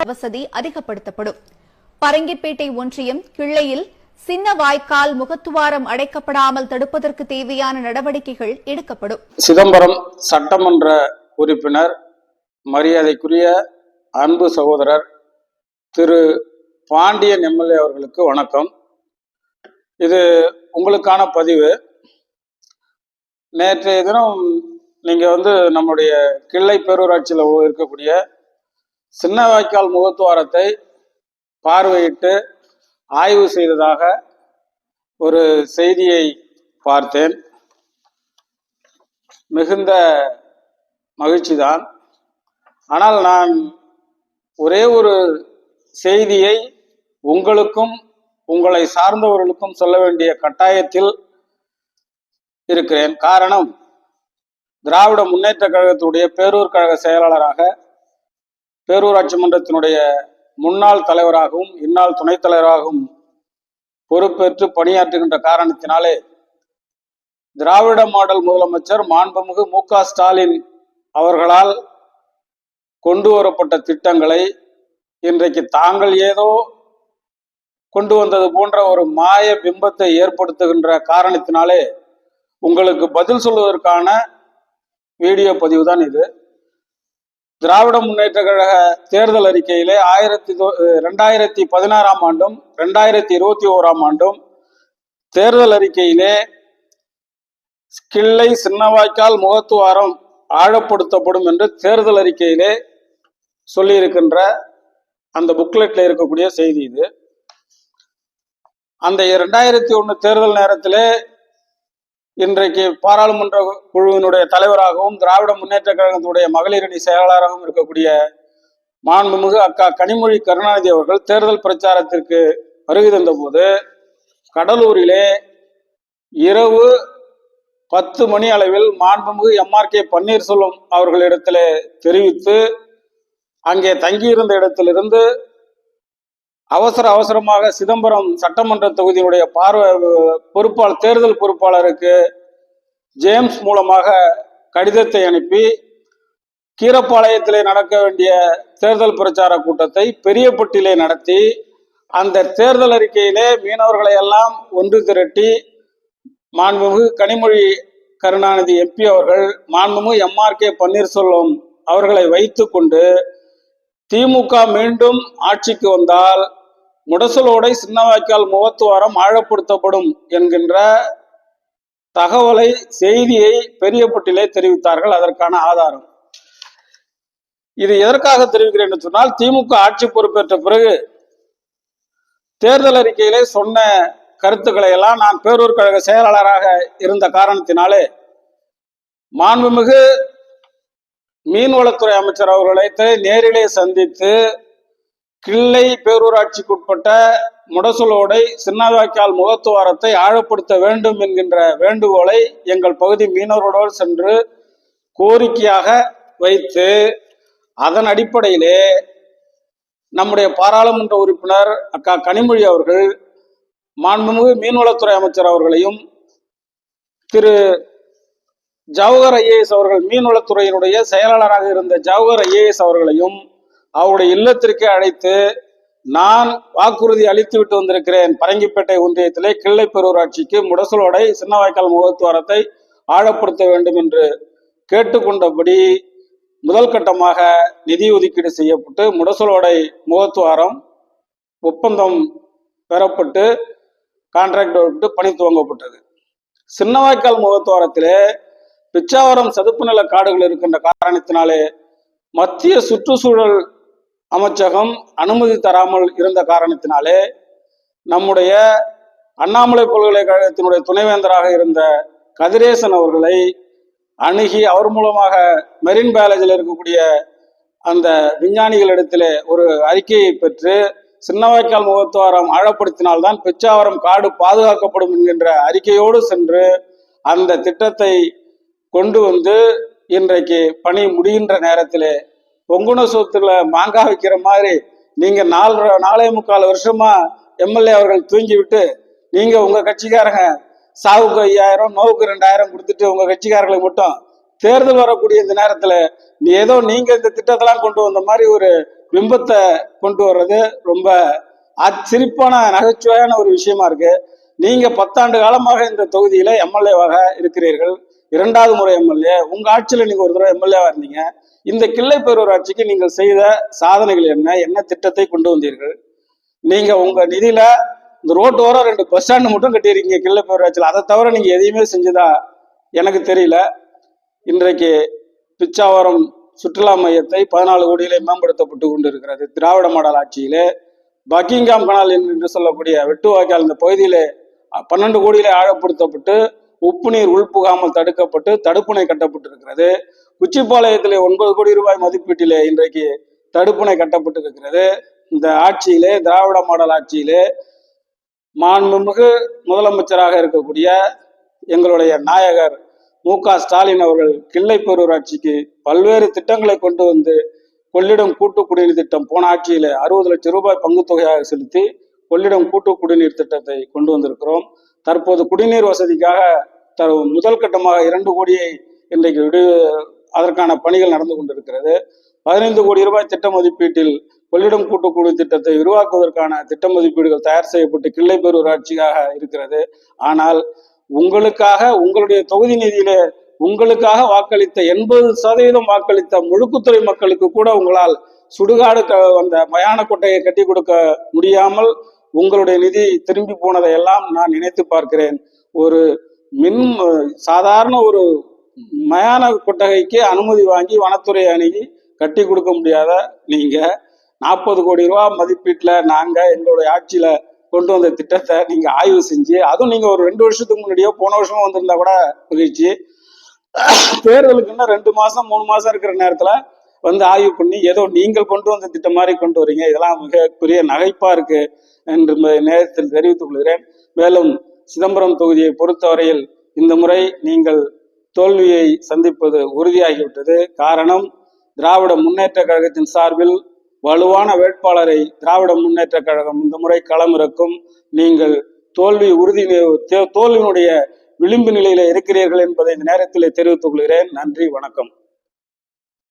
வசதி அதிகப்படுத்தப்படும். பரங்கிப்பேட்டை ஒன்றியம் கிள்ளையில் சின்ன வாய்க்கால் முகத்துவாரம் அடைக்கப்படாமல் தடுப்பதற்கு தேவையான நடவடிக்கைகள் எடுக்கப்படும். சிதம்பரம் சட்டமன்ற உறுப்பினர் மரியாதைக்குரிய அன்பு சகோதரர் திரு பாண்டியன் எம்எல்ஏ அவர்களுக்கு வணக்கம். இது உங்களுக்கான பதிவு. நேற்றைய தினம் நீங்க நம்முடைய கிள்ளை பேரூராட்சியில் இருக்கக்கூடிய சின்ன வாய்க்கால் முகத்துவாரத்தை பார்வையிட்டு ஆய்வு செய்ததாக ஒரு செய்தியை பார்த்தேன். மிகுந்த மகிழ்ச்சிதான். ஆனால் நான் ஒரே ஒரு செய்தியை உங்களுக்கும் உங்களை சார்ந்தவர்களுக்கும் சொல்ல வேண்டிய கட்டாயத்தில் இருக்கிறேன். காரணம், திராவிட முன்னேற்ற கழகத்துடைய பேரூர் கழக செயலாளராக, பேரூராட்சி மன்றத்தினுடைய முன்னாள் தலைவராகவும் இந்நாள் துணைத் தலைவராகவும் பொறுப்பேற்று பணியாற்றுகின்ற காரணத்தினாலே திராவிட மாடல் முதலமைச்சர் மாண்புமிகு மு.க. ஸ்டாலின் அவர்களால் கொண்டு வரப்பட்ட திட்டங்களை இன்றைக்கு தாங்கள் ஏதோ கொண்டு வந்தது போன்ற ஒரு மாய பிம்பத்தை ஏற்படுத்துகின்ற காரணத்தினாலே உங்களுக்கு பதில் சொல்வதற்கான வீடியோ பதிவு தான் இது. திராவிட முன்னேற்ற கழக தேர்தல் அறிக்கையிலே 2016 ஆண்டும் 2021 ஆண்டும் தேர்தல் அறிக்கையிலே கிள்ளை சின்னவாய்க்கால் முகத்துவாரம் ஆழப்படுத்தப்படும் என்று தேர்தல் அறிக்கையிலே சொல்லியிருக்கின்ற அந்த புக்லெட்ல இருக்கக்கூடிய செய்தி இது. அந்த 2001 தேர்தல் நேரத்திலே இன்றைக்கு பாராளுமன்ற குழுவினுடைய தலைவராகவும் திராவிட முன்னேற்ற கழகத்துடைய மகளிரணி செயலாளராகவும் இருக்கக்கூடிய மாண்புமிகு அக்கா கனிமொழி கருணாநிதி அவர்கள் தேர்தல் பிரச்சாரத்திற்கு வருகை தந்த போது கடலூரிலே இரவு 10 மணி அளவில் மாண்புமிகு எம்.ஆர்.கே. பன்னீர்செல்வம் அவர்களிடத்திலே தெரிவித்து அங்கே தங்கியிருந்த இடத்திலிருந்து அவசரமாக சிதம்பரம் சட்டமன்ற தொகுதியினுடைய தேர்தல் பொறுப்பாளருக்கு ஜேம்ஸ் மூலமாக கடிதத்தை அனுப்பி கீரப்பாளையத்திலே நடக்க வேண்டிய தேர்தல் பிரச்சார கூட்டத்தை பெரியப்பட்டியிலே நடத்தி அந்த தேர்தல் அறிக்கையிலே மீனவர்களை எல்லாம் ஒன்று திரட்டி மாண்புமிகு கனிமொழி கருணாநிதி எம்பி அவர்கள் மாண்புமிகு எம்.ஆர்.கே. பன்னீர்செல்வம் அவர்களை வைத்து கொண்டு திமுக மீண்டும் ஆட்சிக்கு வந்தால் முடசலோடை சின்னவாய்க்கால் முகத்துவாரம் ஆழப்படுத்தப்படும் என்கின்ற தகவலை, செய்தியை பெரியப்பட்டிலே தெரிவித்தார்கள். அதற்கான ஆதாரம் இது. எதற்காக தெரிவிக்கிறேன் என்று சொன்னால், திமுக ஆட்சி பொறுப்பேற்ற பிறகு தேர்தல் அறிக்கையிலே சொன்ன கருத்துக்களை எல்லாம் நான் பேரூர் கழக செயலாளராக இருந்த காரணத்தினாலே மாண்புமிகு மீன்வளத்துறை அமைச்சர் அவர்களை நேரிலே சந்தித்து கிள்ளை பேரூராட்சிக்குட்பட்ட முடசலோடை சின்னவாய்க்கால் முகத்துவாரத்தை ஆழப்படுத்த வேண்டும் என்கின்ற வேண்டுகோளை எங்கள் பகுதி மீனவர்களோடு சென்று கோரிக்கையாக வைத்து, அதன் அடிப்படையிலே நம்முடைய பாராளுமன்ற உறுப்பினர் அக்கா கனிமொழி அவர்கள் மாண்புமிகு மீன்வளத்துறை அமைச்சர் அவர்களையும் திரு ஜவஹர் ஐஏஎஸ் அவர்கள், மீன்வளத்துறையினுடைய செயலாளராக இருந்த ஜவஹர் ஐஏஎஸ் அவர்களையும் அவருடைய இல்லத்திற்கே அழைத்து நான் வாக்குறுதி அளித்து விட்டு வந்திருக்கிறேன். பரங்கிப்பேட்டை ஒன்றியத்திலே கிள்ளை பேரூராட்சிக்கு முடசலோடை சின்னவாய்க்கால் முகத்துவாரத்தை ஆழப்படுத்த வேண்டும் என்று கேட்டுக்கொண்டபடி முதல் கட்டமாக நிதி ஒதுக்கீடு செய்யப்பட்டு முடசலோடை முகத்துவாரம் ஒப்பந்தம் பெறப்பட்டு கான்ட்ராக்ட் விட்டு பணி துவங்கப்பட்டது. சின்னவாய்க்கால் முகத்துவாரத்திலே பிச்சாவரம் சதுப்பு நில காடுகள் இருக்கின்ற காரணத்தினாலே மத்திய சுற்றுச்சூழல் அமைச்சகம் அனுமதி தராமல் இருந்த காரணத்தினாலே நம்முடைய அண்ணாமலை பல்கலைக்கழகத்தினுடைய துணைவேந்தராக இருந்த கதிரேசன் அவர்களை அணுகி அவர் மூலமாக மெரின் பயாலஜியில் இருக்கக்கூடிய அந்த விஞ்ஞானிகளிடத்திலே ஒரு அறிக்கையை பெற்று சின்னவாய்க்கால் முகத்துவாரம் ஆழப்படுத்தினால்தான் பிச்சாவரம் காடு பாதுகாக்கப்படும் என்கின்ற அறிக்கையோடு சென்று அந்த திட்டத்தை கொண்டு வந்து இன்றைக்கு பணி முடிகின்ற நேரத்திலே பொங்குன சொத்துல மாங்காய் வைக்கிற மாதிரி நீங்க 4.25 வருஷமா எம்எல்ஏ அவர்கள் தூங்கி விட்டு நீங்க உங்க கட்சிக்காரங்க சாவுக்கு 5000 நோவுக்கு 2000 கொடுத்துட்டு உங்க கட்சிக்காரர்களுக்கு மட்டும் தேர்தல் வரக்கூடிய இந்த நேரத்துல ஏதோ நீங்க இந்த திட்டத்தெல்லாம் கொண்டு வந்த மாதிரி ஒரு பிம்பத்தை கொண்டு வர்றது ரொம்ப சிரிப்பான நகைச்சுவையான ஒரு விஷயமா இருக்கு. நீங்க 10 ஆண்டு காலமாக இந்த தொகுதியில எம்எல்ஏவாக இருக்கிறீர்கள், 2வது முறை எம்எல்ஏ. உங்க ஆட்சியில நீங்க ஒரு தடவை எம்எல்ஏவா இருந்தீங்க. இந்த கிள்ளை பேரூராட்சிக்கு நீங்கள் செய்த சாதனைகள் என்ன, என்ன திட்டத்தை கொண்டு வந்தீர்கள்? நீங்க உங்க நிதியில இந்த ரோட்டு ஓரம் 2 பஸ் ஸ்டாண்டு மட்டும் கட்டியிருக்கீங்க கிள்ளை பேரூராட்சியில். அதை தவிர நீங்க எதையுமே செஞ்சதா எனக்கு தெரியல. இன்றைக்கு பிச்சாவரம் சுற்றுலா மையத்தை 14 கோடியிலே மேம்படுத்தப்பட்டு கொண்டிருக்கிறது. திராவிட மாடல் ஆட்சியிலே பக்கிங்காம் கனால் என்று சொல்லக்கூடிய வெட்டுவாய்க்கால் இந்த பகுதியிலே 12 கோடியிலே ஆழப்படுத்தப்பட்டு உப்பு நீர் உள்புகாமல் தடுக்கப்பட்டு தடுப்பணை கட்டப்பட்டிருக்கிறது. உச்சிப்பாளையத்திலே 9 கோடி ரூபாய் மதிப்பீட்டிலே இன்றைக்கு தடுப்பணை கட்டப்பட்டிருக்கிறது. இந்த ஆட்சியிலே, திராவிட மாடல் ஆட்சியிலே மாண்புமிகு முதலமைச்சராக இருக்கக்கூடிய எங்களுடைய நாயகர் மு.க. ஸ்டாலின் அவர்கள் கிள்ளை பேரூராட்சிக்கு பல்வேறு திட்டங்களை கொண்டு வந்து கொள்ளிடம் கூட்டு குடிநீர் திட்டம் போன ஆட்சியில 60 லட்சம் ரூபாய் பங்கு தொகையாக செலுத்தி கொள்ளிடம் கூட்டு குடிநீர் திட்டத்தை கொண்டு வந்திருக்கிறோம். தற்போது குடிநீர் வசதிக்காக முதல் கட்டமாக 2 கோடியை இன்றைக்கு அதற்கான பணிகள் நடந்து கொண்டிருக்கிறது. 15 கோடி ரூபாய் திட்ட மதிப்பீட்டில் கொள்ளிடம் கூட்டு குடிநீர் திட்டத்தை விரிவாக்குவதற்கான திட்ட மதிப்பீடுகள் தயார் செய்யப்பட்டு கிள்ளை பேரூராட்சியாக இருக்கிறது. ஆனால் உங்களுக்காக, உங்களுடைய தொகுதி நிதியிலே உங்களுக்காக வாக்களித்த 80% வாக்களித்த முழுக்குத்துறை மக்களுக்கு கூட உங்களால் சுடுகாடு அந்த மயான கொட்டையை கட்டி கொடுக்க முடியாமல் உங்களுடைய நிதி திரும்பி போனதை எல்லாம் நான் நினைத்து பார்க்கிறேன். ஒரு சாதாரண ஒரு மயான கொட்டகைக்கு அனுமதி வாங்கி வனத்துறை அணுகி கட்டி கொடுக்க முடியாத நீங்க 40 கோடி ரூபாய் மதிப்பீட்டுல நாங்க எங்களுடைய ஆட்சியில கொண்டு வந்த திட்டத்தை நீங்க ஆய்வு செஞ்சு, அதுவும் நீங்க ஒரு 2 வருஷத்துக்கு முன்னாடியோ போன வருஷமும் வந்திருந்தா கூட மகிழ்ச்சி, தேர்தலுக்கு இன்னும் 2 மாசம் 3 மாசம் இருக்கிற நேரத்துல வந்து ஆய்வு பண்ணி ஏதோ நீங்கள் கொண்டு வந்த திட்டம் மாதிரி கொண்டு வரீங்க. இதெல்லாம் மிகப்பெரிய நகைப்பா இருக்கு என்று நேரத்தில் தெரிவித்துக் கொள்கிறேன். மேலும் சிதம்பரம் தொகுதியை பொறுத்தவரையில் இந்த முறை நீங்கள் தோல்வியை சந்திப்பது உறுதியாகிவிட்டது. காரணம், திராவிட முன்னேற்ற கழகத்தின் சார்பில் வலுவான வேட்பாளரை திராவிட முன்னேற்ற கழகம் இந்த முறை களமிறக்கும். நீங்கள் தோல்வியினுடைய விளிம்பு நிலையில இருக்கிறீர்கள் என்பதை இந்த நேரத்தில் தெரிவித்துக் கொள்கிறேன். நன்றி, வணக்கம்.